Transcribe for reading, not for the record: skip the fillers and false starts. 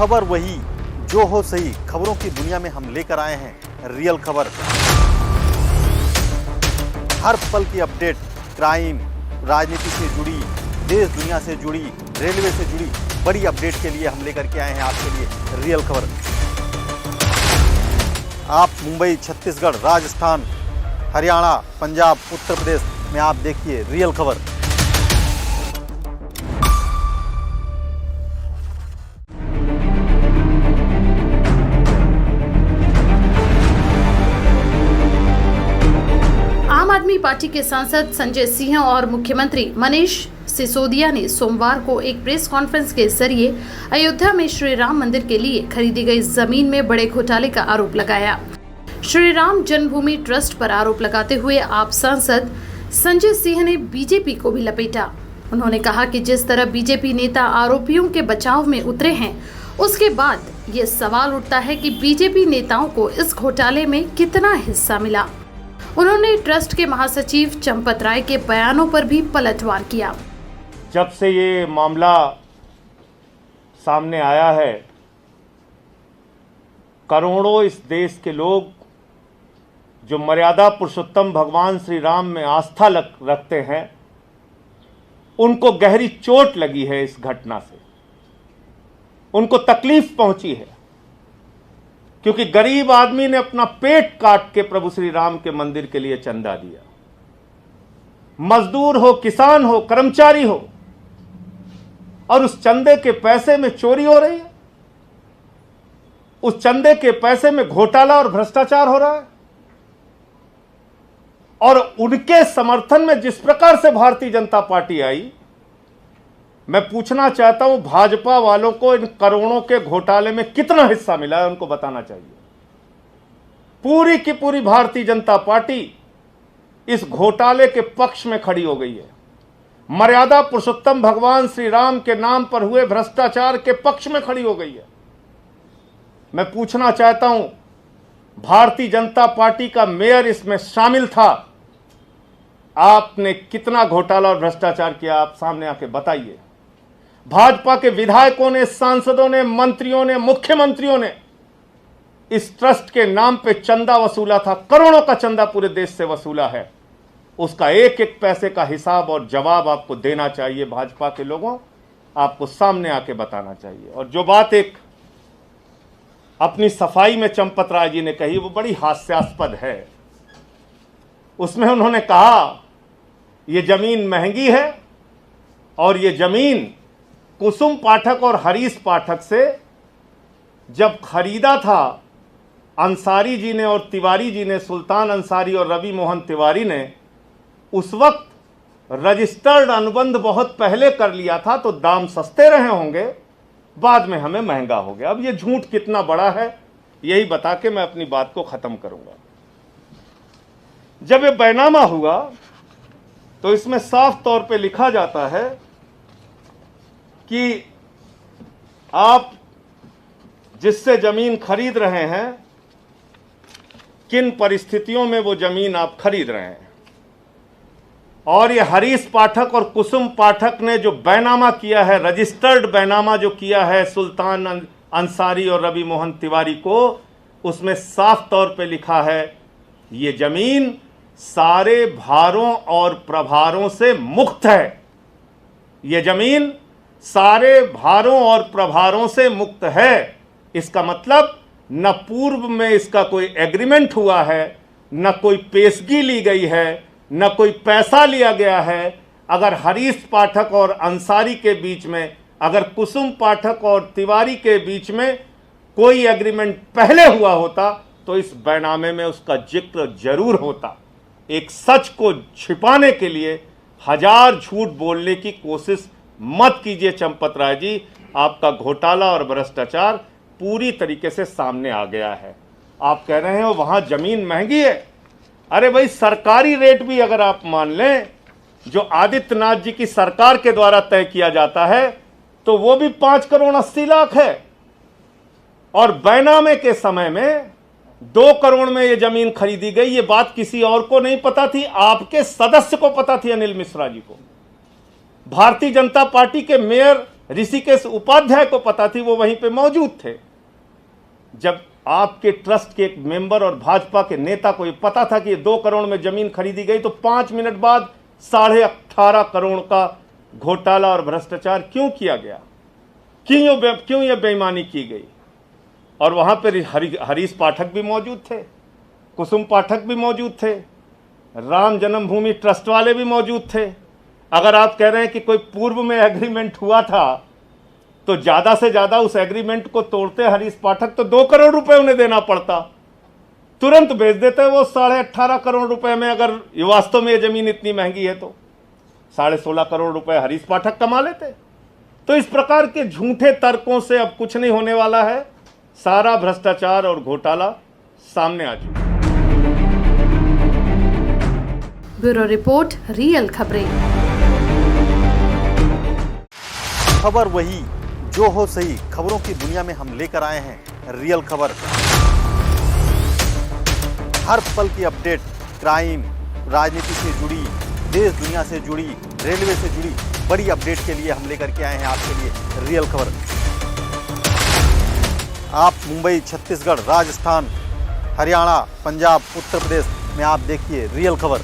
खबर वही, जो हो सही। खबरों की दुनिया में हम लेकर आए हैं रियल खबर। हर पल की अपडेट, क्राइम, राजनीति से जुड़ी, देश दुनिया से जुड़ी, रेलवे से जुड़ी बड़ी अपडेट के लिए हम लेकर के आए हैं आपके लिए रियल खबर। आप मुंबई, छत्तीसगढ़, राजस्थान, हरियाणा, पंजाब, उत्तर प्रदेश में आप देखिए रियल खबर। आम आदमी पार्टी के सांसद संजय सिंह और मुख्यमंत्री मनीष सिसोदिया ने सोमवार को एक प्रेस कॉन्फ्रेंस के जरिए अयोध्या में श्री राम मंदिर के लिए खरीदी गई जमीन में बड़े घोटाले का आरोप लगाया। श्री राम जन्मभूमि ट्रस्ट पर आरोप लगाते हुए आप सांसद संजय सिंह ने बीजेपी को भी लपेटा। उन्होंने कहा कि जिस तरह बीजेपी नेता आरोपियों के बचाव में उतरे हैं, उसके बाद ये सवाल उठता है कि बीजेपी नेताओं को इस घोटाले में कितना हिस्सा मिला। उन्होंने ट्रस्ट के महासचिव चंपत राय के बयानों पर भी पलटवार किया। जब से ये मामला सामने आया है, करोड़ों इस देश के लोग जो मर्यादा पुरुषोत्तम भगवान श्री राम में आस्था रखते हैं, उनको गहरी चोट लगी है। इस घटना से उनको तकलीफ पहुंची है, क्योंकि गरीब आदमी ने अपना पेट काट के प्रभु श्री राम के मंदिर के लिए चंदा दिया। मजदूर हो, किसान हो, कर्मचारी हो, और उस चंदे के पैसे में चोरी हो रही है, उस चंदे के पैसे में घोटाला और भ्रष्टाचार हो रहा है। और उनके समर्थन में जिस प्रकार से भारतीय जनता पार्टी आई, मैं पूछना चाहता हूं भाजपा वालों को इन करोड़ों के घोटाले में कितना हिस्सा मिला है, उनको बताना चाहिए। पूरी की पूरी भारतीय जनता पार्टी इस घोटाले के पक्ष में खड़ी हो गई है। मर्यादा पुरुषोत्तम भगवान श्री राम के नाम पर हुए भ्रष्टाचार के पक्ष में खड़ी हो गई है। मैं पूछना चाहता हूं, भारतीय जनता पार्टी का मेयर इसमें शामिल था, आपने कितना घोटाला और भ्रष्टाचार किया, आप सामने आके बताइए। भाजपा के विधायकों ने, सांसदों ने, मंत्रियों ने, मुख्यमंत्रियों ने इस ट्रस्ट के नाम पे चंदा वसूला था। करोड़ों का चंदा पूरे देश से वसूला है। उसका एक एक पैसे का हिसाब और जवाब आपको देना चाहिए। भाजपा के लोगों, आपको सामने आके बताना चाहिए। और जो बात एक अपनी सफाई में चंपत राय जी ने कही, वो बड़ी हास्यास्पद है। उसमें उन्होंने कहा ये जमीन महंगी है, और ये जमीन कुसुम पाठक और हरीश पाठक से जब खरीदा था अंसारी जी ने और तिवारी जी ने, सुल्तान अंसारी और रवि मोहन तिवारी ने, उस वक्त रजिस्टर्ड अनुबंध बहुत पहले कर लिया था, तो दाम सस्ते रहे होंगे, बाद में हमें महंगा हो गया। अब ये झूठ कितना बड़ा है, यही बता के मैं अपनी बात को खत्म करूंगा। जब ये बैनामा हुआ तो इसमें साफ तौर पे लिखा जाता है कि आप जिससे जमीन खरीद रहे हैं, किन परिस्थितियों में वो जमीन आप खरीद रहे हैं। और ये हरीश पाठक और कुसुम पाठक ने जो बैनामा किया है, रजिस्टर्ड बैनामा जो किया है सुल्तान अंसारी और रवि मोहन तिवारी को, उसमें साफ तौर पे लिखा है ये जमीन सारे भारों और प्रभारों से मुक्त है। ये जमीन सारे भारों और प्रभारों से मुक्त है। इसका मतलब न पूर्व में इसका कोई एग्रीमेंट हुआ है, न कोई पेशगी ली गई है, न कोई पैसा लिया गया है। अगर हरीश पाठक और अंसारी के बीच में, अगर कुसुम पाठक और तिवारी के बीच में कोई एग्रीमेंट पहले हुआ होता, तो इस बैनामे में उसका जिक्र जरूर होता। एक सच को छिपाने के लिए हजार झूठ बोलने की कोशिश मत कीजिए चंपत राय जी। आपका घोटाला और भ्रष्टाचार पूरी तरीके से सामने आ गया है। आप कह रहे हो वहां जमीन महंगी है। अरे भाई, सरकारी रेट भी अगर आप मान लें, जो आदित्यनाथ जी की सरकार के द्वारा तय किया जाता है, तो वो भी 5 करोड़ 80 लाख है। और बैनामे के समय में 2 करोड़ में ये जमीन खरीदी गई। ये बात किसी और को नहीं पता थी, आपके सदस्य को पता थी, अनिल मिश्रा जी को। भारतीय जनता पार्टी के मेयर ऋषिकेश उपाध्याय को पता थी, वो वहीं पे मौजूद थे। जब आपके ट्रस्ट के एक मेंबर और भाजपा के नेता को ये पता था कि ये 2 करोड़ में जमीन खरीदी गई, तो 5 मिनट बाद 18.5 करोड़ का घोटाला और भ्रष्टाचार क्यों किया गया? क्यों ये बेईमानी की गई? और वहां पर हरीश पाठक भी मौजूद थे, कुसुम पाठक भी मौजूद थे, राम जन्मभूमि ट्रस्ट वाले भी मौजूद थे। अगर आप कह रहे हैं कि कोई पूर्व में एग्रीमेंट हुआ था, तो ज्यादा से ज्यादा उस एग्रीमेंट को तोड़ते हरीश पाठक तो 2 करोड़ रुपए उन्हें देना पड़ता, तुरंत बेच देते वो 18.5 करोड़ रुपए में। अगर ये वास्तव में ये जमीन इतनी महंगी है तो 16.5 करोड़ रुपए हरीश पाठक कमा लेते। तो इस प्रकार के झूठे तर्कों से अब कुछ नहीं होने वाला है। सारा भ्रष्टाचार और घोटाला सामने आ चुका है। ब्यूरो रिपोर्ट, रियल खबरें। खबर वही जो हो सही, खबरों की दुनिया में हम लेकर आए हैं रियल खबर। हर पल की अपडेट, क्राइम, राजनीति से जुड़ी, देश दुनिया से जुड़ी, रेलवे से जुड़ी बड़ी अपडेट के लिए हम लेकर के आए हैं आपके लिए रियल खबर। आप मुंबई, छत्तीसगढ़, राजस्थान, हरियाणा, पंजाब, उत्तर प्रदेश में आप देखिए रियल खबर।